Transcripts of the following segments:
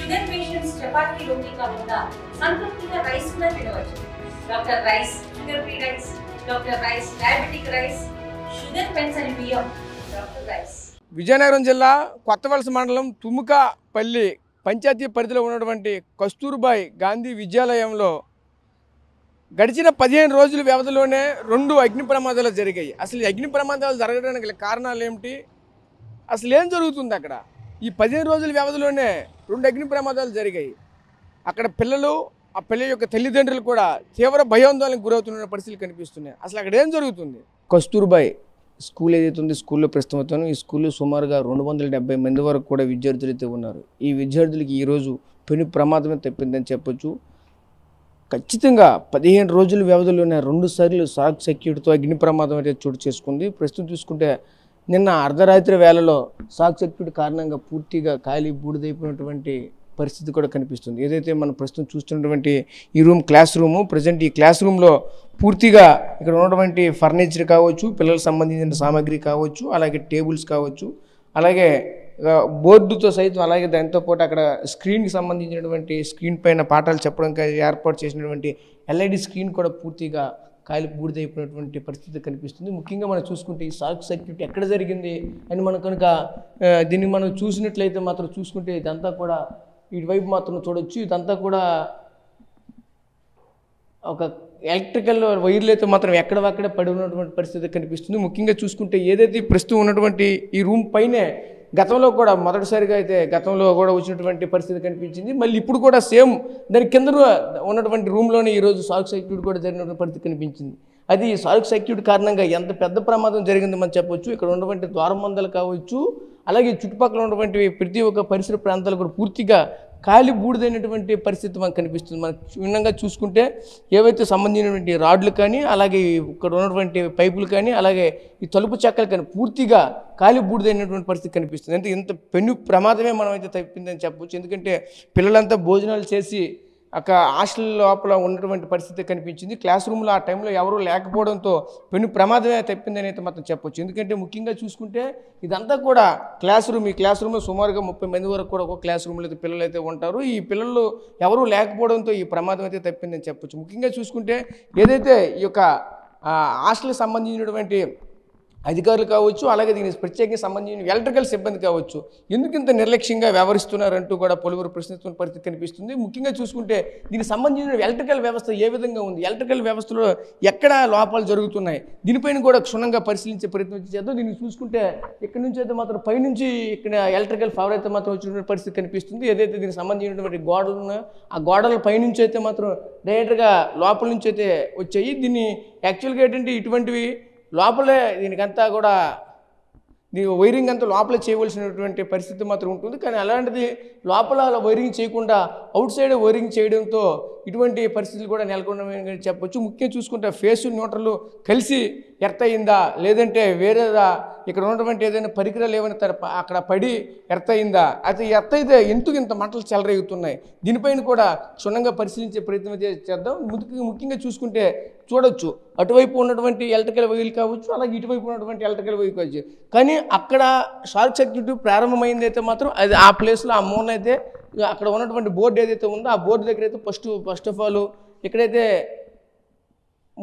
Sugar patients chapati రోటీ కాకుండా సంతృప్తిగా rice కూడా తినవచ్చు. Doctor rice, sugar free rice, doctor rice, diabetic rice, sugar పెన్సని బియ్యం, డాక్టర్ రైస్. విజయనగరం జిల్లా కొత్తవలస మండలం తుముకపల్లి పంచాయతీ పరిధిలో ఉన్నటువంటి కస్తూర్బాయ్ గాంధీ విద్యాలయంలో గడిచిన 15 రోజుల వ్యవధిలోనే 2 అగ్ని ప్రమాదాలు జరిగాయి. అసలు ఈ అగ్ని ప్రమాదాలు జరగడానికి కారణాలు ఏమిటి, అసలు ఏం జరుగుతుంది అక్కడ? ఈ 15 రోజుల వ్యవధిలోనే 2 అగ్ని ప్రమాదాలు జరిగాయి. అక్కడ పిల్లలు, ఆ పిల్లల యొక్క తల్లిదండ్రులు కూడా తీవ్ర భయాందోళనకు గురవుతున్న పరిస్థితులు కనిపిస్తున్నాయి. అసలు అక్కడ ఏం జరుగుతుంది? కస్తూర్బాయ్ స్కూల్ ఏదైతే ఉంది, స్కూల్లో ప్రస్తుతం ఈ స్కూల్లో సుమారుగా 270 మంది వరకు కూడా విద్యార్థులు అయితే ఉన్నారు. ఈ విద్యార్థులకి ఈరోజు పెను ప్రమాదమే తప్పిందని చెప్పొచ్చు. ఖచ్చితంగా 15 రోజుల వ్యవధిలోనే 2 సార్లు షార్ట్ సర్క్యూట్తో అగ్ని ప్రమాదం అయితే చోటు చేసుకుంది. ప్రస్తుతం చూసుకుంటే నిన్న అర్ధరాత్రి వేళలో షార్ట్ సర్క్యూట్ కారణంగా పూర్తిగా ఖాళీ బూడిదైపోయినటువంటి పరిస్థితి కూడా కనిపిస్తుంది. ఏదైతే మనం ప్రస్తుతం చూస్తున్నటువంటి ఈ రూమ్ క్లాస్ రూము, ప్రజెంట్ ఈ క్లాస్ రూమ్లో పూర్తిగా ఇక్కడ ఉన్నటువంటి ఫర్నిచర్ కావచ్చు, పిల్లలకు సంబంధించిన సామాగ్రి కావచ్చు, అలాగే టేబుల్స్ కావచ్చు, అలాగే బోర్డుతో సైతం, అలాగే దాంతో పాటు అక్కడ స్క్రీన్కి సంబంధించినటువంటి స్క్రీన్ పైన పాఠాలు చెప్పడానికి ఏర్పాటు చేసినటువంటి ఎల్ఈడి స్క్రీన్ కూడా పూర్తిగా కాలి బూడిదైపోయినటువంటి పరిస్థితి కనిపిస్తుంది. ముఖ్యంగా మనం చూసుకుంటే ఈ షార్ట్ సర్క్యూట్ ఎక్కడ జరిగింది అని మనం కనుక దీన్ని మనం చూసినట్లయితే మాత్రం చూసుకుంటే ఇదంతా కూడా ఇటువైపు మాత్రం చూడొచ్చు. ఇదంతా కూడా ఒక ఎలక్ట్రికల్ వైర్లు అయితే మాత్రం ఎక్కడవక్కడే పడి ఉన్నటువంటి పరిస్థితి కనిపిస్తుంది. ముఖ్యంగా చూసుకుంటే ఏదైతే ప్రస్తుతం ఉన్నటువంటి ఈ రూమ్ పైనే గతంలో కూడా మొదటిసారిగా అయితే గతంలో కూడా వచ్చినటువంటి పరిస్థితి కనిపించింది. మళ్ళీ ఇప్పుడు కూడా సేమ్ దాని కింద ఉన్నటువంటి రూమ్లోనే ఈరోజు షార్ట్ సర్క్యూట్ కూడా జరిగినటువంటి పరిస్థితి కనిపించింది. అది షార్ట్ సర్క్యూట్ కారణంగా ఎంత పెద్ద ప్రమాదం జరిగిందో మనం చెప్పొచ్చు. ఇక్కడ ఉన్నటువంటి ద్వారబంధాలు కావచ్చు, అలాగే చుట్టుపక్కల ఉన్నటువంటి ప్రతి ఒక్క పరిసర ప్రాంతాలు కూడా పూర్తిగా ఖాళీ బూడిదైనటువంటి పరిస్థితి మనకు కనిపిస్తుంది. మనకు భిన్నంగా చూసుకుంటే ఏవైతే సంబంధించినటువంటి రాడ్లు కానీ, అలాగే ఇక్కడ ఉన్నటువంటి పైపులు కానీ, అలాగే ఈ తలుపు చెక్కలు కానీ పూర్తిగా ఖాళీ బూడిదైనటువంటి పరిస్థితి కనిపిస్తుంది. అంటే ఇంత పెను ప్రమాదమే మనం అయితే తప్పిందని చెప్పవచ్చు. ఎందుకంటే పిల్లలంతా భోజనాలు చేసి అక్కడ హాస్టల్ లోపల ఉన్నటువంటి పరిస్థితి కనిపించింది. క్లాస్ రూమ్లో ఆ టైంలో ఎవరూ లేకపోవడంతో పెను ప్రమాదమే తప్పిందని అయితే మాత్రం చెప్పొచ్చు. ఎందుకంటే ముఖ్యంగా చూసుకుంటే ఇదంతా కూడా క్లాస్ రూమ్. ఈ క్లాస్ రూమ్లో సుమారుగా 30 మంది వరకు కూడా ఒక క్లాస్ రూమ్లో అయితే పిల్లలు అయితే ఉంటారు. ఈ పిల్లలు ఎవరూ లేకపోవడంతో ఈ ప్రమాదం అయితే తప్పిందని చెప్పొచ్చు. ముఖ్యంగా చూసుకుంటే ఏదైతే ఈ యొక్క హాస్టల్కి సంబంధించినటువంటి అధికారులు కావచ్చు, అలాగే దీనికి ప్రత్యేకంగా సంబంధించిన ఎలక్ట్రికల్ సిబ్బంది కావచ్చు, ఎందుకు ఇంత నిర్లక్ష్యంగా వ్యవహరిస్తున్నారంటూ కూడా పలువురు ప్రశ్నిస్తున్న పరిస్థితి కనిపిస్తుంది. ముఖ్యంగా చూసుకుంటే దీనికి సంబంధించిన ఎలక్ట్రికల్ వ్యవస్థ ఏ విధంగా ఉంది, ఎలక్ట్రికల్ వ్యవస్థలో ఎక్కడ లోపాలు జరుగుతున్నాయి, దీనిపైన కూడా క్షుణ్ణంగా పరిశీలించే ప్రయత్నం చేద్దాం. దీనికి చూసుకుంటే ఇక్కడ నుంచి అయితే మాత్రం పైనుంచి ఇక్కడ ఎలక్ట్రికల్ పవర్ అయితే మాత్రం వచ్చినటువంటి పరిస్థితి కనిపిస్తుంది. ఏదైతే దీనికి సంబంధించినటువంటి గోడలు ఉన్నాయో ఆ గోడల పైనుంచి అయితే మాత్రం డైరెక్ట్గా లోపల నుంచి అయితే వచ్చాయి. దీన్ని యాక్చువల్గా ఏంటంటే ఇటువంటివి లోపలే దీనికంతా కూడా వైరింగ్ అంతా లోపల చేయవలసినటువంటి పరిస్థితి మాత్రం ఉంటుంది. కానీ అలాంటిది లోపల వైరింగ్ చేయకుండా అవుట్ సైడ్ వైరింగ్ చేయడంతో ఇటువంటి పరిస్థితులు కూడా నెలకొన్నాయని చెప్పొచ్చు. ముఖ్యంగా చూసుకుంటే ఫేస్ న్యూట్రల్ కలిసి ఎర్త్ అయిందా, లేదంటే వేరేదా, ఇక్కడ ఉన్నటువంటి ఏదైనా పరికరాలు ఏమైనా అక్కడ పడి ఎర్త్ అయిందా, అయితే ఎర్త్ అయితే ఎందుకు ఇంత మంటలు చెలరేగుతున్నాయి, దీనిపైన కూడా క్షుణ్ణంగా పరిశీలించే ప్రయత్నం చేద్దాం. ముఖ్యంగా చూసుకుంటే చూడొచ్చు అటువైపు ఉన్నటువంటి ఎలక్ట్రికల్ వైర్లు కావచ్చు, అలాగే ఇటువైపు ఉన్నటువంటి ఎలక్ట్రికల్ వైర్ కావచ్చు. కానీ అక్కడ షార్ట్ సర్క్యూట్ ప్రారంభమైంది అయితే మాత్రం అది ఆ ప్లేస్లో ఆ మూలన అయితే అక్కడ ఉన్నటువంటి బోర్డు ఏదైతే ఉందో ఆ బోర్డు దగ్గర అయితే ఫస్ట్ ఆఫ్ ఆల్ ఇక్కడైతే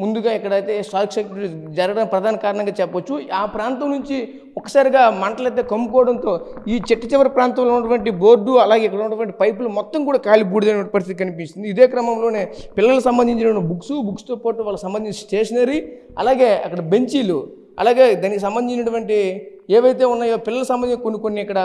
ముందుగా ఇక్కడైతే షార్ట్ సర్క్యూట్ జరగడం ప్రధాన కారణంగా చెప్పొచ్చు. ఆ ప్రాంతం నుంచి ఒకసారిగా మంటలైతే కమ్ముకోవడంతో ఈ చివరి ప్రాంతంలో ఉన్నటువంటి బోర్డు, అలాగే ఇక్కడ ఉన్నటువంటి పైపులు మొత్తం కూడా కాలి బూడిదైన పరిస్థితి కనిపిస్తుంది. ఇదే క్రమంలోనే పిల్లలకు సంబంధించిన బుక్స్తో పాటు వాళ్ళకి సంబంధించిన స్టేషనరీ, అలాగే అక్కడ బెంచీలు, అలాగే దానికి సంబంధించినటువంటి ఏవైతే ఉన్నాయో పిల్లలకు సంబంధించిన కొన్ని ఇక్కడ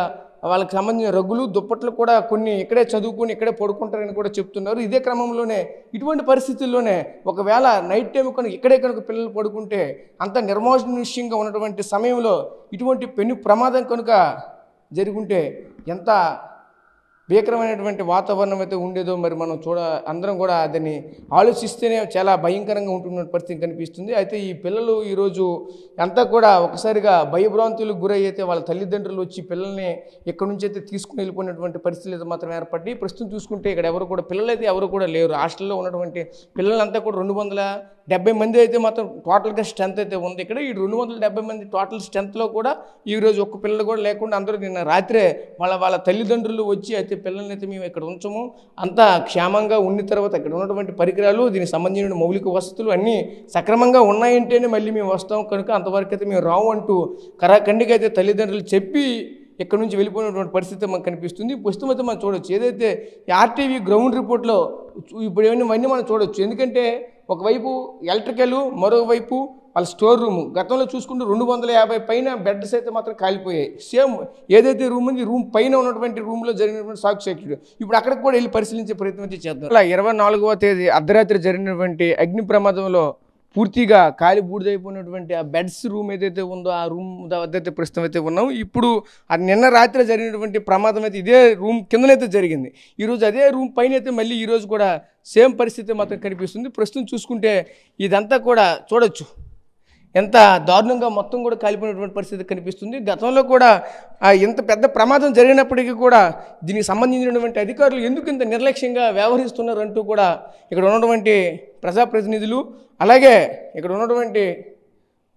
వాళ్ళకి సంబంధించిన రగ్గులు, దుప్పట్లు కూడా కొన్ని ఇక్కడే చదువుకొని ఇక్కడే పడుకుంటారని కూడా చెప్తున్నారు. ఇదే క్రమంలోనే ఇటువంటి పరిస్థితుల్లోనే ఒకవేళ నైట్ టైం కనుక ఇక్కడే కనుక పిల్లలు పడుకుంటే అంత నిర్మానుష్యంగా ఉన్నటువంటి సమయంలో ఇటువంటి పెను ప్రమాదం కనుక జరుగుంటే ఎంత భీకరమైనటువంటి వాతావరణం అయితే ఉండేదో మరి మనం అందరం కూడా దాన్ని ఆలోచిస్తేనే చాలా భయంకరంగా ఉంటున్న పరిస్థితి కనిపిస్తుంది. అయితే ఈ పిల్లలు ఈరోజు అంతా కూడా ఒకసారిగా భయభ్రాంతులకు గురై అయితే వాళ్ళ తల్లిదండ్రులు వచ్చి పిల్లల్ని ఎక్కడి నుంచి అయితే తీసుకుని వెళ్ళిపోయినటువంటి పరిస్థితులు అయితే మాత్రం ఏర్పడి ప్రస్తుతం చూసుకుంటే ఇక్కడ ఎవరు కూడా పిల్లలు అయితే ఎవరు కూడా లేరు. హాస్టల్లో ఉన్నటువంటి పిల్లలంతా కూడా 270 మంది అయితే మాత్రం టోటల్గా స్ట్రెంత్ అయితే ఉంది. ఇక్కడ ఈ 270 మంది టోటల్ స్ట్రెంత్లో కూడా ఈరోజు ఒక్క పిల్లలు కూడా లేకుండా అందరూ నిన్న రాత్రే వాళ్ళ తల్లిదండ్రులు వచ్చి అయితే పిల్లల్ని అయితే మేము ఇక్కడ ఉంచము, అంతా క్షేమంగా ఉన్న తర్వాత ఇక్కడ ఉన్నటువంటి పరికరాలు దీనికి సంబంధించిన మౌలిక వసతులు అన్నీ సక్రమంగా ఉన్నాయంటేనే మళ్ళీ మేము వస్తాం, కనుక అంతవరకు అయితే మేము రావు అంటూ కరాఖండిగా అయితే తల్లిదండ్రులు చెప్పి ఇక్కడ నుంచి వెళ్ళిపోయినటువంటి పరిస్థితి మనకు కనిపిస్తుంది. ప్రస్తుతం అయితే మనం చూడొచ్చు, ఏదైతే ఆర్టీవీ గ్రౌండ్ రిపోర్ట్లో ఇప్పుడు ఇవన్నీ మనం చూడొచ్చు. ఎందుకంటే ఒకవైపు ఎలక్ట్రికల్, మరోవైపు వాళ్ళ స్టోర్ రూము గతంలో చూసుకుంటే 250 పైన బెడ్స్ అయితే మాత్రం కాలిపోయాయి. సేమ్ ఏదైతే రూమ్ ఉంది, రూమ్ పైన ఉన్నటువంటి రూమ్లో జరిగినటువంటి షాక్ సర్క్యూట్. ఇప్పుడు అక్కడికి కూడా వెళ్ళి పరిశీలించే ప్రయత్నం అయితే చేద్దాం. అలా 24వ తేదీ అర్ధరాత్రి జరిగినటువంటి అగ్ని ప్రమాదంలో పూర్తిగా కాలి బూడిదైపోయినటువంటి ఆ బెడ్స్ రూమ్ ఏదైతే ఉందో ఆ రూమ్ వద్దైతే ప్రస్తుతం అయితే ఉన్నాం. ఇప్పుడు అది నిన్న రాత్రి జరిగినటువంటి ప్రమాదం అయితే ఇదే రూమ్ కిందనైతే జరిగింది. ఈరోజు అదే రూమ్ పైన అయితే మళ్ళీ ఈరోజు కూడా సేమ్ పరిస్థితి మాత్రం కనిపిస్తుంది. ప్రస్తుతం చూసుకుంటే ఇదంతా కూడా చూడొచ్చు, ఎంత దారుణంగా మొత్తం కూడా కాలిపోయినటువంటి పరిస్థితి కనిపిస్తుంది. గతంలో కూడా ఇంత పెద్ద ప్రమాదం జరిగినప్పటికీ కూడా దీనికి సంబంధించినటువంటి అధికారులు ఎందుకు ఇంత నిర్లక్ష్యంగా వ్యవహరిస్తున్నారు అంటూ కూడా ఇక్కడ ఉన్నటువంటి ప్రజాప్రతినిధులు, అలాగే ఇక్కడ ఉన్నటువంటి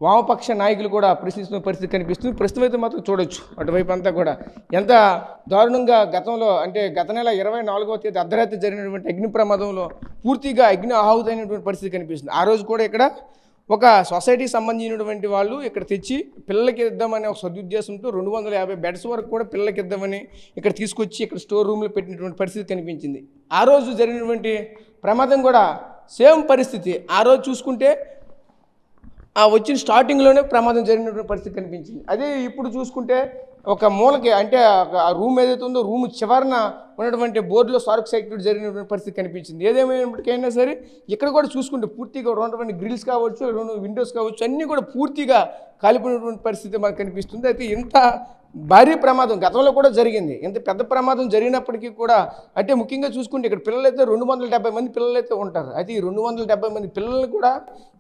వామపక్ష నాయకులు కూడా ప్రశ్నిస్తున్న పరిస్థితి కనిపిస్తుంది. ప్రస్తుతం అయితే మాత్రం చూడొచ్చు అటువైపు అంతా కూడా ఎంత దారుణంగా గతంలో అంటే గత నెల 24వ తేదీ అర్ధరాత్రి జరిగినటువంటి అగ్ని ప్రమాదంలో పూర్తిగా అగ్ని ఆహుతైనటువంటి పరిస్థితి కనిపిస్తుంది. ఆ రోజు కూడా ఇక్కడ ఒక సొసైటీకి సంబంధించినటువంటి వాళ్ళు ఇక్కడ తెచ్చి పిల్లలకి ఇద్దామనే ఒక సదుద్దేశంతో 250 బెడ్స్ వరకు కూడా పిల్లలకి ఇద్దామని ఇక్కడ తీసుకొచ్చి ఇక్కడ స్టోర్ రూమ్లో పెట్టినటువంటి పరిస్థితి కనిపించింది. ఆ రోజు జరిగినటువంటి ప్రమాదం కూడా సేమ్ పరిస్థితి. ఆ రోజు చూసుకుంటే వచ్చిన స్టార్టింగ్లోనే ప్రమాదం జరిగినటువంటి పరిస్థితి కనిపించింది. అదే ఇప్పుడు చూసుకుంటే ఒక మూలకి అంటే ఆ రూమ్ ఏదైతే ఉందో రూమ్ చివరన ఉన్నటువంటి బోర్డులో షార్క్ సర్క్యూట్ జరిగినటువంటి పరిస్థితి కనిపించింది. ఏదేమైనప్పటికైనా సరే ఇక్కడ కూడా చూసుకుంటే పూర్తిగా ఉన్నటువంటి గ్రిల్స్ కావచ్చు, విండోస్ కావచ్చు, అన్నీ కూడా పూర్తిగా కాలిపోయినటువంటి పరిస్థితి మనకు కనిపిస్తుంది. అయితే ఇంత భారీ ప్రమాదం గతంలో కూడా జరిగింది. ఇంత పెద్ద ప్రమాదం జరిగినప్పటికీ కూడా అంటే ముఖ్యంగా చూసుకుంటే ఇక్కడ పిల్లలైతే 270 మంది పిల్లలైతే ఉంటారు. అయితే ఈ 270 మంది పిల్లలు కూడా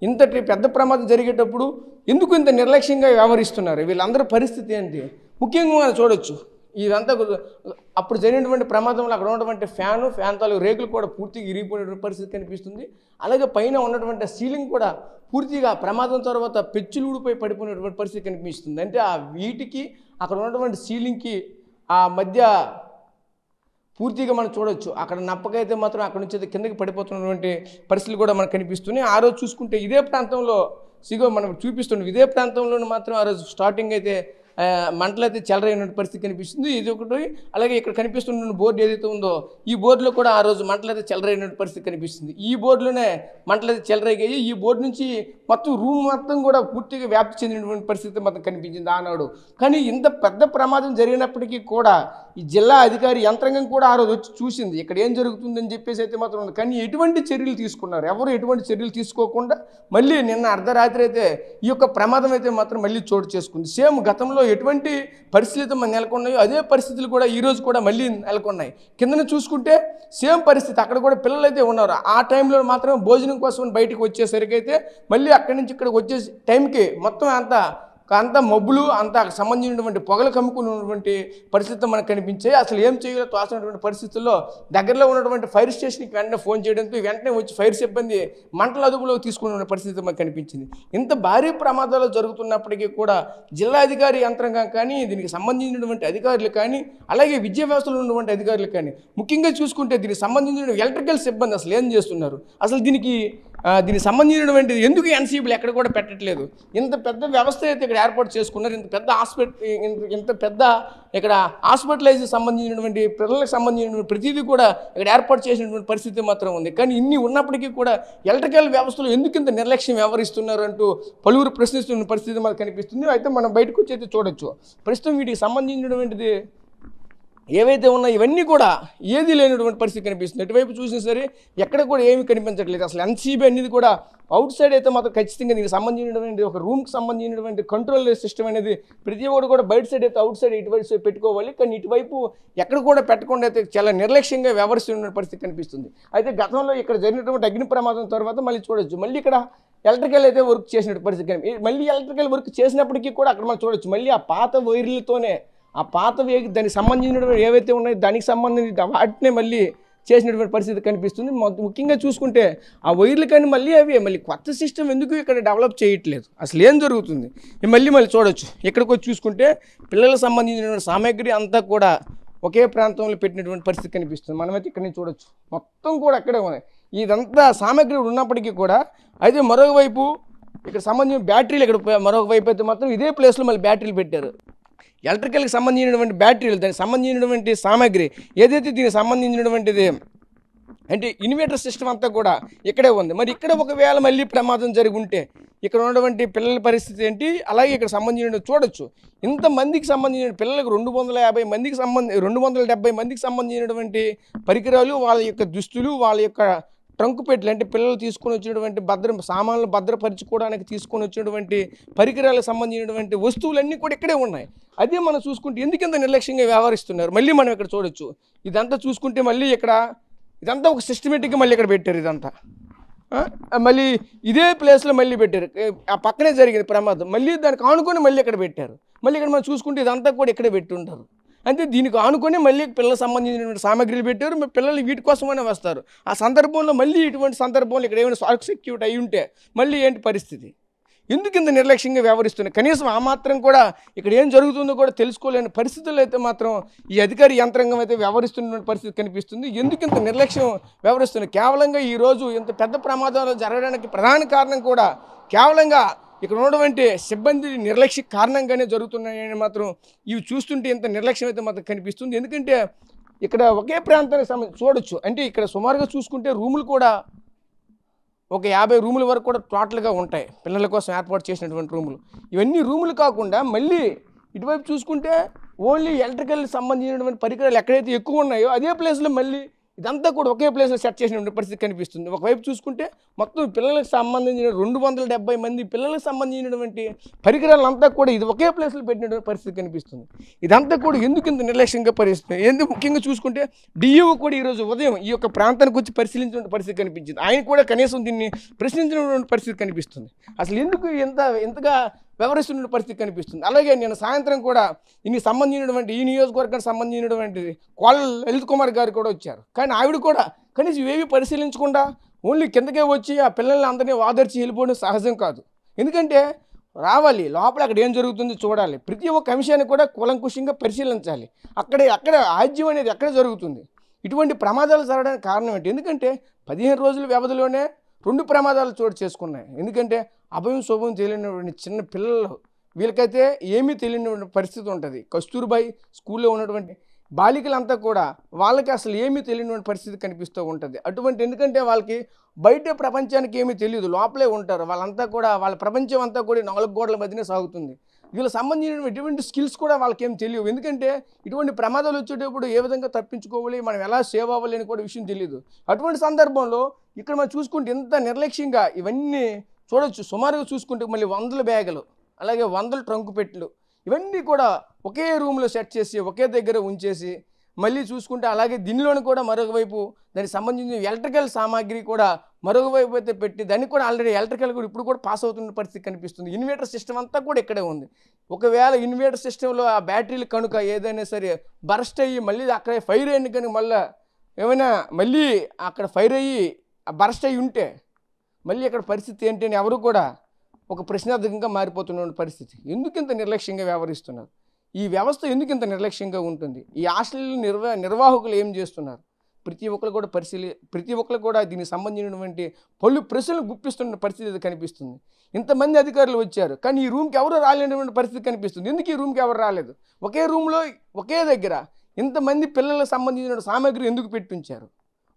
ఇంతటి పెద్ద ప్రమాదం జరిగేటప్పుడు ఎందుకు ఇంత నిర్లక్ష్యంగా వ్యవహరిస్తున్నారు? వీళ్ళందరి పరిస్థితి ఏంటి? ముఖ్యంగా మనం చూడొచ్చు, ఇదంతా అప్పుడు జరిగినటువంటి ప్రమాదంలో అక్కడ ఉన్నటువంటి ఫ్యాన్ తాలూకు రేకులు కూడా పూర్తిగా ఇరిగిపోయినటువంటి పరిస్థితి కనిపిస్తుంది. అలాగే పైన ఉన్నటువంటి సీలింగ్ కూడా పూర్తిగా ప్రమాదం తర్వాత పెచ్చులు ఊడిపోయి పడిపోయినటువంటి పరిస్థితి కనిపిస్తుంది. అంటే ఆ వీటికి అక్కడ ఉన్నటువంటి సీలింగ్కి ఆ మధ్య పూర్తిగా మనం చూడొచ్చు. అక్కడ నప్పకైతే మాత్రం అక్కడ నుంచి అయితే కిందకి పడిపోతున్నటువంటి పరిస్థితులు కూడా మనకు కనిపిస్తున్నాయి. ఆ రోజు చూసుకుంటే ఇదే ప్రాంతంలో మనం చూపిస్తున్నాం, ఇదే ప్రాంతంలో మాత్రం ఆ రోజు స్టార్టింగ్ అయితే మంటలు అయితే చెలరైన పరిస్థితి కనిపిస్తుంది. ఇది ఒకటి. అలాగే ఇక్కడ కనిపిస్తున్న బోర్డు ఏదైతే ఉందో ఈ బోర్డులో కూడా ఆ రోజు మంటలు అయితే చెలరైన పరిస్థితి కనిపిస్తుంది. ఈ బోర్డులోనే మంటలు అయితే చెలరేగాయి. ఈ బోర్డు నుంచి మొత్తం రూమ్ మొత్తం కూడా పూర్తిగా వ్యాప్తి చెందినటువంటి పరిస్థితి మొత్తం కనిపించింది ఆనాడు. కానీ ఇంత పెద్ద ప్రమాదం జరిగినప్పటికీ కూడా ఈ జిల్లా అధికారి యంత్రాంగం కూడా ఆ రోజు వచ్చి చూసింది ఇక్కడ ఏం జరుగుతుందని చెప్పేసి అయితే మాత్రం ఉంది. కానీ ఎటువంటి చర్యలు తీసుకున్నారు? ఎవరు ఎటువంటి చర్యలు తీసుకోకుండా మళ్ళీ నిన్న అర్ధరాత్రి అయితే ఈ యొక్క ప్రమాదం అయితే మాత్రం మళ్ళీ చోటు చేసుకుంది. సేమ్ గతంలో ఎటువంటి పరిస్థితులు మన నెలకొన్నాయో అదే పరిస్థితులు కూడా ఈరోజు కూడా మళ్ళీ నెలకొన్నాయి. కిందన చూసుకుంటే సేమ్ పరిస్థితి, అక్కడ కూడా పిల్లలు అయితే ఉన్నారు. ఆ టైంలో మాత్రం భోజనం కోసం బయటకు వచ్చేసరికి అయితే మళ్ళీ అక్కడి నుంచి ఇక్కడికి వచ్చే టైంకి మొత్తం అంత మబ్బులు అంత సంబంధించినటువంటి పొగలు కమ్ముకున్నటువంటి పరిస్థితులు మనకు కనిపించాయి. అసలు ఏం చేయాలో తోచినటువంటి పరిస్థితుల్లో దగ్గరలో ఉన్నటువంటి ఫైర్ స్టేషన్కి వెంటనే ఫోన్ చేయడంతో వెంటనే వచ్చి ఫైర్ సిబ్బంది మంటల అదుపులో తీసుకున్న పరిస్థితి మనకు కనిపించింది. ఇంత భారీ ప్రమాదాలు జరుగుతున్నప్పటికీ కూడా జిల్లాధికారి యంత్రాంగం కానీ దీనికి సంబంధించినటువంటి అధికారులు కానీ అలాగే విద్యా వ్యవస్థలో ఉన్నటువంటి అధికారులు కానీ ముఖ్యంగా చూసుకుంటే దీనికి సంబంధించిన ఎలక్ట్రికల్ సిబ్బంది అసలు ఏం చేస్తున్నారు? అసలు దీనికి సంబంధించినటువంటిది ఎందుకు ఎన్సీబీలు ఎక్కడ కూడా పెట్టట్లేదు? ఇంత పెద్ద వ్యవస్థ అయితే ఇక్కడ ఏర్పాటు చేసుకున్నారు. ఇంత పెద్ద ఇక్కడ హాస్పిటలైజ్ సంబంధించినటువంటి పిల్లలకు సంబంధించినటువంటి ప్రతిదీ కూడా ఇక్కడ ఏర్పాటు చేసినటువంటి పరిస్థితి మాత్రం ఉంది. కానీ ఇన్ని ఉన్నప్పటికీ కూడా ఎలక్ట్రికల్ వ్యవస్థలో ఎందుకు ఇంత నిర్లక్ష్యం వ్యవహరిస్తున్నారు అంటూ పలువురు ప్రశ్నిస్తున్న పరిస్థితి మనకు కనిపిస్తుంది. అయితే మనం బయటకు వచ్చి అయితే చూడొచ్చు, ప్రస్తుతం వీటికి సంబంధించినటువంటిది ఏవైతే ఉన్నాయో ఇవన్నీ కూడా ఏది లేనటువంటి పరిస్థితి కనిపిస్తుంది. ఎటువైపు చూసినా సరే ఎక్కడ కూడా ఏమీ కనిపించట్లేదు. అసలు ఎన్సీబీ అనేది కూడా అవుట్ సైడ్ అయితే మాత్రం ఖచ్చితంగా దీనికి సంబంధించినటువంటి ఒక రూమ్కి సంబంధించినటువంటి కంట్రోల్ సిస్టమ్ అనేది ప్రతి ఒక్కరు కూడా బయట సైడ్ అయితే అవుట్ సైడ్ ఇటువైపు పెట్టుకోవాలి. కానీ ఇటువైపు ఎక్కడ కూడా పెట్టకుండా అయితే చాలా నిర్లక్ష్యంగా వ్యవహరిస్తున్న పరిస్థితి కనిపిస్తుంది. అయితే గతంలో ఇక్కడ జరిగినటువంటి అగ్ని ప్రమాదం తర్వాత మళ్ళీ చూడొచ్చు, మళ్ళీ ఇక్కడ ఎలక్ట్రికల్ అయితే వర్క్ చేసినట్టు పరిస్థితి మళ్ళీ ఎలక్ట్రికల్ వర్క్ చేసినప్పటికీ కూడా అక్కడ మనం చూడొచ్చు మళ్ళీ ఆ పాత వైర్లతోనే ఆ పాత దానికి సంబంధించినటువంటి ఏవైతే ఉన్నాయో దానికి సంబంధించిన వాటినే మళ్ళీ చేసినటువంటి పరిస్థితి కనిపిస్తుంది. ముఖ్యంగా చూసుకుంటే ఆ వైర్లు కానీ మళ్ళీ కొత్త సిస్టమ్ ఎందుకు ఇక్కడ డెవలప్ చేయట్లేదు? అసలు ఏం జరుగుతుంది? మళ్ళీ చూడొచ్చు. ఇక్కడికి వచ్చి చూసుకుంటే పిల్లలకు సంబంధించిన సామాగ్రి అంతా కూడా ఒకే ప్రాంతంలో పెట్టినటువంటి పరిస్థితి కనిపిస్తుంది. మనమైతే ఇక్కడ నుంచి చూడొచ్చు, మొత్తం కూడా అక్కడే ఉన్నాయి. ఇదంతా సామాగ్రి ఉన్నప్పటికీ కూడా అయితే మరొక వైపు ఇక్కడ సంబంధించిన బ్యాటరీలు, ఇక్కడ మరొక వైపు అయితే మాత్రం ఇదే ప్లేస్లో మళ్ళీ బ్యాటరీలు పెట్టారు. ఎలక్ట్రికల్కి సంబంధించినటువంటి బ్యాటరీలు, దానికి సంబంధించినటువంటి సామాగ్రి ఏదైతే దీనికి సంబంధించినటువంటిది అంటే ఇన్వర్టర్ సిస్టమ్ అంతా కూడా ఇక్కడే ఉంది. మరి ఇక్కడ ఒకవేళ మళ్ళీ ప్రమాదం జరిగి ఉంటే ఇక్కడ ఉన్నటువంటి పిల్లల పరిస్థితి ఏంటి? అలాగే ఇక్కడ సంబంధించిన చూడొచ్చు, ఇంతమందికి సంబంధించిన పిల్లలకు 250 మందికి 270 మందికి సంబంధించినటువంటి పరికరాలు, వాళ్ళ యొక్క దుస్తులు, వాళ్ళ యొక్క ట్రంక్ పెట్లు అంటే పిల్లలు తీసుకొని వచ్చినటువంటి సామాన్లు భద్రపరచుకోవడానికి తీసుకొని వచ్చినటువంటి పరికరాలకు సంబంధించినటువంటి వస్తువులన్నీ కూడా ఇక్కడే ఉన్నాయి. అదే మనం చూసుకుంటే ఎందుకు ఇంత నిర్లక్ష్యంగా వ్యవహరిస్తున్నారు? మళ్ళీ మనం ఇక్కడ చూడొచ్చు, ఇదంతా చూసుకుంటే మళ్ళీ ఇక్కడ ఇదంతా ఒక సిస్టమేటిక్గా మళ్ళీ ఇక్కడ పెట్టారు. ఇదంతా మళ్ళీ ఇదే ప్లేస్లో మళ్ళీ పెట్టారు. ఆ పక్కనే జరిగింది ప్రమాదం, మళ్ళీ దానికి ఆనుకొని మళ్ళీ ఇక్కడ పెట్టారు. మళ్ళీ ఇక్కడ మనం చూసుకుంటే ఇదంతా కూడా ఇక్కడే పెట్టి ఉంటారు. అంటే దీనికి ఆనుకొని మళ్ళీ పిల్లలకు సంబంధించినటువంటి సామాగ్రిలు పెట్టారు. పిల్లలు వీటి కోసమైనా వస్తారు. ఆ సందర్భంలో మళ్ళీ ఇటువంటి సందర్భంలో ఇక్కడ ఏమైనా షార్ట్ సర్క్యూట్ అయి ఉంటే మళ్ళీ ఏంటి పరిస్థితి? ఎందుకు ఇంత నిర్లక్ష్యంగా వ్యవహరిస్తున్నాయి? కనీసం ఆ మాత్రం కూడా ఇక్కడ ఏం జరుగుతుందో కూడా తెలుసుకోలేని పరిస్థితుల్లో అయితే మాత్రం ఈ అధికారి యంత్రాంగం అయితే వ్యవహరిస్తున్న పరిస్థితి కనిపిస్తుంది. ఎందుకు ఇంత నిర్లక్ష్యం వ్యవహరిస్తున్నాయి? కేవలంగా ఈరోజు ఇంత పెద్ద ప్రమాదాలు జరగడానికి ప్రధాన కారణం కూడా కేవలంగా ఇక్కడ ఉన్నటువంటి సిబ్బంది నిర్లక్ష్య కారణంగానే జరుగుతున్నాయని మాత్రం ఇవి చూస్తుంటే ఇంత నిర్లక్ష్యం అయితే మాత్రం కనిపిస్తుంది. ఎందుకంటే ఇక్కడ ఒకే ప్రాంతానికి చూడొచ్చు, అంటే ఇక్కడ సుమారుగా చూసుకుంటే రూములు కూడా ఒక 50 రూముల వరకు కూడా టోటల్గా ఉంటాయి, పిల్లల కోసం ఏర్పాటు చేసినటువంటి రూములు. ఇవన్నీ రూములు కాకుండా మళ్ళీ ఇటువైపు చూసుకుంటే ఓన్లీ ఎలక్ట్రికల్ సంబంధించినటువంటి పరికరాలు ఎక్కడైతే ఎక్కువ ఉన్నాయో అదే ప్లేస్లో మళ్ళీ ఇదంతా కూడా ఒకే ప్లేస్లో సెట్ చేసినటువంటి పరిస్థితి కనిపిస్తుంది. ఒకవైపు చూసుకుంటే మొత్తం పిల్లలకు సంబంధించిన 270 మంది పిల్లలకు సంబంధించినటువంటి పరికరాలంతా కూడా ఇది ఒకే ప్లేస్లో పెట్టినటువంటి పరిస్థితి కనిపిస్తుంది. ఇదంతా కూడా ఎందుకు ఇంత నిర్లక్ష్యంగా పరిస్థితి? ఎందుకు ముఖ్యంగా చూసుకుంటే డిఈఓ కూడా ఈరోజు ఉదయం ఈ యొక్క ప్రాంతానికి వచ్చి పరిశీలించిన పరిస్థితి కనిపించింది. ఆయన కూడా కనీసం దీన్ని ప్రశ్నించినటువంటి పరిస్థితి కనిపిస్తుంది. అసలు ఎందుకు ఇంతగా వ్యవహరిస్తున్న పరిస్థితి కనిపిస్తుంది. అలాగే నేను సాయంత్రం కూడా దీనికి సంబంధించినటువంటి ఈ నియోజకవర్గానికి సంబంధించినటువంటి కోళ్ళ లలిత్ కుమార్ గారు కూడా వచ్చారు. కానీ ఆవిడ కూడా కనీసం ఇవేవి పరిశీలించకుండా ఓన్లీ కిందకే వచ్చి ఆ పిల్లల్ని అందరినీ వాదర్చి వెళ్ళిపోవడం సహజం కాదు. ఎందుకంటే రావాలి లోపల అక్కడ ఏం జరుగుతుందో చూడాలి. ప్రతి ఒక్క అంశాన్ని కూడా కూలంకుషంగా పరిశీలించాలి. అక్కడ ఆజ్యం అనేది ఎక్కడ జరుగుతుంది? ఇటువంటి ప్రమాదాలు జరగడానికి కారణం ఏంటి? ఎందుకంటే 15 రోజుల వ్యవధిలోనే 2 ప్రమాదాలు చోటు చేసుకున్నాయి. ఎందుకంటే అభయం శుభం తెలియనటువంటి చిన్న పిల్లలు, వీళ్ళకైతే ఏమీ తెలియని పరిస్థితి ఉంటుంది. కస్తూర్బాయి స్కూల్లో ఉన్నటువంటి బాలికలంతా కూడా వాళ్ళకి అసలు ఏమీ తెలియని పరిస్థితి కనిపిస్తూ ఉంటుంది. ఎందుకంటే వాళ్ళకి బయట ప్రపంచానికి ఏమీ తెలియదు, లోపలే ఉంటారు. వాళ్ళంతా కూడా వాళ్ళ ప్రపంచం అంతా కూడా 4 గోడల మధ్యనే సాగుతుంది. వీళ్ళకి సంబంధించిన ఎటువంటి స్కిల్స్ కూడా వాళ్ళకేం తెలియవు. ఎందుకంటే ఇటువంటి ప్రమాదాలు వచ్చేటప్పుడు ఏ విధంగా తప్పించుకోవాలి, మనం ఎలా సేవ్ అవ్వాలి అని కూడా విషయం తెలియదు. అటువంటి సందర్భంలో ఇక్కడ మనం చూసుకుంటే ఎంత నిర్లక్ష్యంగా ఇవన్నీ చూడొచ్చు. సుమారుగా చూసుకుంటే మళ్ళీ 100 బ్యాగులు, అలాగే 100 ట్రంక్ పెట్లు, ఇవన్నీ కూడా ఒకే రూమ్లో సెట్ చేసి ఒకే దగ్గర ఉంచేసి మళ్ళీ చూసుకుంటే అలాగే దీనిలోని కూడా మరొక వైపు దానికి సంబంధించిన ఎలక్ట్రికల్ సామాగ్రి కూడా మరొక వైపు అయితే పెట్టి దానికి కూడా ఆల్రెడీ ఎలక్ట్రికల్ కూడా ఇప్పుడు కూడా పాస్ అవుతున్న పరిస్థితి కనిపిస్తుంది. ఇన్వర్టర్ సిస్టమ్ అంతా కూడా ఇక్కడే ఉంది. ఒకవేళ ఇన్వర్టర్ సిస్టంలో ఆ బ్యాటరీలు కనుక ఏదైనా సరే బర్స్ట్ అయ్యి మళ్ళీ అక్కడే ఫైర్ అయ్యింది కనుక మళ్ళీ ఏమైనా మళ్ళీ అక్కడ ఫైర్ అయ్యి బర్స్ట్ అయ్యి ఉంటే మళ్ళీ అక్కడ పరిస్థితి ఏంటి అని ఎవరు కూడా ఒక ప్రశ్నార్థకంగా మారిపోతున్న పరిస్థితి. ఎందుకు ఇంత నిర్లక్ష్యంగా వ్యవహరిస్తున్నారు? ఈ వ్యవస్థ ఎందుకు ఇంత నిర్లక్ష్యంగా ఉంటుంది? ఈ హాస్టల్ నిర్వాహకులు ఏం చేస్తున్నారు? ప్రతి ఒక్కరు కూడా దీనికి సంబంధించినటువంటి పలు ప్రశ్నలు గుప్పిస్తున్న పరిస్థితి కనిపిస్తుంది. ఇంతమంది అధికారులు వచ్చారు కానీ ఈ రూమ్కి ఎవరు రాలేనటువంటి పరిస్థితి కనిపిస్తుంది. ఎందుకు ఈ రూమ్కి ఎవరు రాలేదు? ఒకే రూమ్లో ఒకే దగ్గర ఇంతమంది పిల్లలకు సంబంధించిన సామాగ్రి ఎందుకు పెట్టించారు?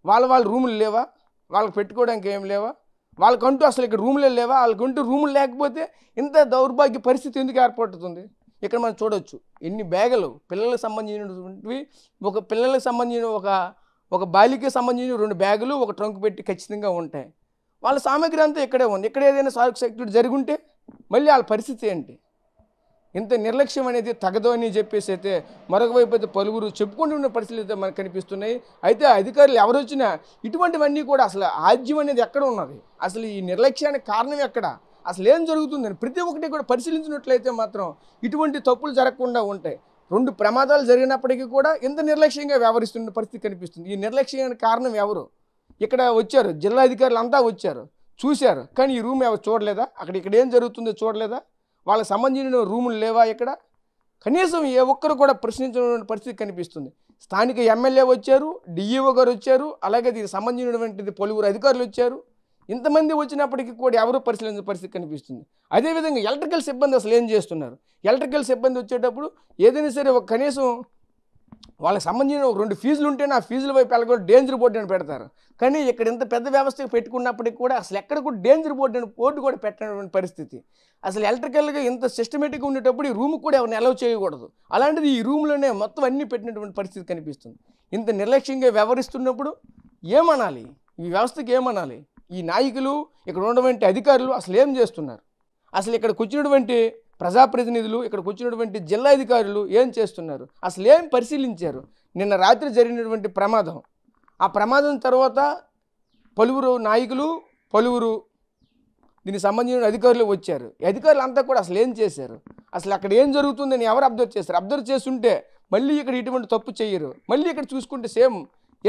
వాళ్ళ రూములు లేవా? వాళ్ళకి పెట్టుకోవడానికి ఏం లేవా? వాళ్ళకంటూ అసలు ఇక్కడ రూములే లేవా? వాళ్ళకంటూ రూములు లేకపోతే ఇంత దౌర్భాగ్య పరిస్థితి ఎందుకు ఏర్పడుతుంది? ఇక్కడ మనం చూడవచ్చు ఎన్ని బ్యాగులు పిల్లలకు సంబంధించినటువంటివి, పిల్లలకు సంబంధించిన ఒక బాలికకి సంబంధించిన 2 బ్యాగులు, ఒక ట్రంక్ పెట్టి ఖచ్చితంగా ఉంటాయి. వాళ్ళ సామాగ్రి అంతా ఇక్కడే ఉంది. ఇక్కడ ఏదైనా షార్ట్ సర్క్యూట్ జరుగుంటే మళ్ళీ వాళ్ళ పరిస్థితి ఏంటి? ఇంత నిర్లక్ష్యం అనేది తగదు అని చెప్పేసి అయితే మరొక వైపు అయితే పలువురు చెప్పుకుంటున్న పరిస్థితులు అయితే మనకు కనిపిస్తున్నాయి. అయితే అధికారులు ఎవరు వచ్చినా ఇటువంటివన్నీ కూడా అసలు ఆజ్యం అనేది ఎక్కడ ఉన్నది? అసలు ఈ నిర్లక్ష్యానికి కారణం ఎక్కడ? అసలు ఏం జరుగుతుందని ప్రతి ఒక్కటి కూడా పరిశీలించినట్లయితే మాత్రం ఇటువంటి తప్పులు జరగకుండా ఉంటాయి. 2 ప్రమాదాలు జరిగినప్పటికీ కూడా ఇంత నిర్లక్ష్యంగా వ్యవహరిస్తున్న పరిస్థితి కనిపిస్తుంది. ఈ నిర్లక్ష్యానికి కారణం ఎవరు? ఇక్కడ వచ్చారు జిల్లా అధికారులు అంతా వచ్చారు, చూశారు, కానీ ఈ రూమ్ ఎవరు చూడలేదా? ఇక్కడ ఏం జరుగుతుందో చూడలేదా? వాళ్ళకి సంబంధించిన రూములు లేవా? ఇక్కడ కనీసం ఏ ఒక్కరు కూడా ప్రశ్నించిన పరిస్థితి కనిపిస్తుంది. స్థానిక ఎమ్మెల్యే వచ్చారు, డిఈఓ గారు వచ్చారు, అలాగే దీనికి సంబంధించినటువంటిది పలువురు అధికారులు వచ్చారు. ఇంతమంది వచ్చినప్పటికీ కూడా ఎవరూ పరిశీలించిన పరిస్థితి కనిపిస్తుంది. అదేవిధంగా ఎలక్ట్రికల్ సిబ్బంది అసలు ఏం చేస్తున్నారు? ఎలక్ట్రికల్ సిబ్బంది వచ్చేటప్పుడు ఏదైనా సరే ఒక కనీసం వాళ్ళకి సంబంధించిన 2 ఫీజులు ఉంటేనే ఆ ఫీజుల వైపు వెళ్ళకుండా డేంజర్ బోర్డు అని పెడతారు. కానీ ఇక్కడ ఇంత పెద్ద వ్యవస్థ పెట్టుకున్నప్పటికీ కూడా అసలు ఎక్కడ కూడా డేంజర్ బోర్డు అని బోర్డు కూడా పెట్టినటువంటి పరిస్థితి. అసలు ఎలక్ట్రికల్గా ఇంత సిస్టమేటిక్గా ఉండేటప్పుడు ఈ రూమ్కి కూడా ఎవరిని అలౌ చేయకూడదు. అలాంటిది ఈ రూమ్లోనే మొత్తం అన్నీ పెట్టినటువంటి పరిస్థితి కనిపిస్తుంది. ఇంత నిర్లక్ష్యంగా వ్యవహరిస్తున్నప్పుడు ఏమనాలి? ఈ వ్యవస్థకి ఏమనాలి? ఈ నాయకులు, ఇక్కడ ఉన్నటువంటి అధికారులు అసలు ఏం చేస్తున్నారు? అసలు ఇక్కడికి వచ్చినటువంటి ప్రజాప్రతినిధులు, ఇక్కడికి వచ్చినటువంటి జిల్లా అధికారులు ఏం చేస్తున్నారు? అసలు ఏం పరిశీలించారు? నిన్న రాత్రి జరిగినటువంటి ప్రమాదం, ఆ ప్రమాదం తర్వాత పలువురు నాయకులు, పలువురు దీనికి సంబంధించిన అధికారులు వచ్చారు. ఈ అధికారులు అంతా కూడా అసలు ఏం చేశారు? అసలు అక్కడ ఏం జరుగుతుందని ఎవరు అబ్జర్వ్ చేస్తారు? అబ్జర్వ్ చేస్తుంటే మళ్ళీ ఇక్కడ ఇటువంటి తప్పు చేయరు. మళ్ళీ ఇక్కడ చూసుకుంటే సేమ్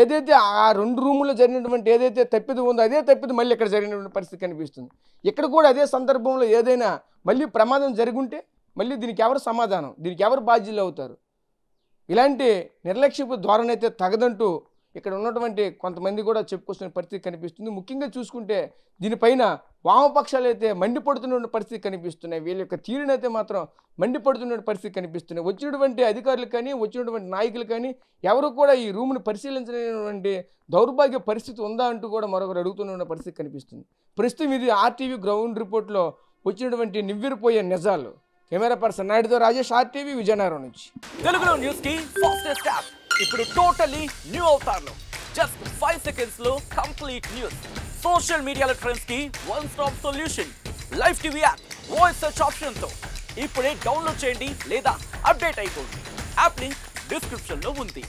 ఏదైతే ఆ 2 రూముల్లో జరిగినటువంటి ఏదైతే తప్పిది ఉందో అదే తప్పిది మళ్ళీ ఇక్కడ జరిగినటువంటి పరిస్థితి కనిపిస్తుంది. ఇక్కడ కూడా అదే సందర్భంలో ఏదైనా మళ్ళీ ప్రమాదం జరుగుంటే మళ్ళీ దీనికి ఎవరు సమాధానం? దీనికి ఎవరు బాధ్యులు అవుతారు? ఇలాంటి నిర్లక్ష్యపు ధోరణి అయితే తగదంటూ ఇక్కడ ఉన్నటువంటి కొంతమంది కూడా చెప్పుకొస్తున్న పరిస్థితి కనిపిస్తుంది. ముఖ్యంగా చూసుకుంటే దీనిపైన వామపక్షాలు అయితే మండిపడుతున్న పరిస్థితి కనిపిస్తున్నాయి. వీళ్ళ యొక్క తీరునైతే మాత్రం మండిపడుతున్న పరిస్థితి కనిపిస్తున్నాయి. వచ్చినటువంటి అధికారులు కానీ, వచ్చినటువంటి నాయకులు కానీ ఎవరు కూడా ఈ రూమ్ను పరిశీలించలేనటువంటి దౌర్భాగ్య పరిస్థితి ఉందా అంటూ కూడా మరొకరు అడుగుతున్న పరిస్థితి కనిపిస్తుంది. ప్రస్తుతం ఇది RTV గ్రౌండ్ రిపోర్ట్లో వచ్చినటువంటి నివ్వెరపోయే నిజాలు. కెమెరా పర్సన్ నాయుడుతో రాజేష్, RTV విజయనగరం నుంచి. తెలుగులో న్యూస్ కి ఫాస్టెస్ట్ యాప్ ఇప్పుడు టోటలీ న్యూ అవతార్లో జస్ట్ 5 సెకండ్స్ లో కంప్లీట్ న్యూస్. సోషల్ మీడియాలో ట్రెండ్స్ కి one stop solution. Live TV app voice search option తో ఇప్పుడే డౌన్లోడ్ చేయండి లేదా అప్డేట్ అయిపోండి. యాప్ లింక్ డిస్క్రిప్షన్ లో ఉంది.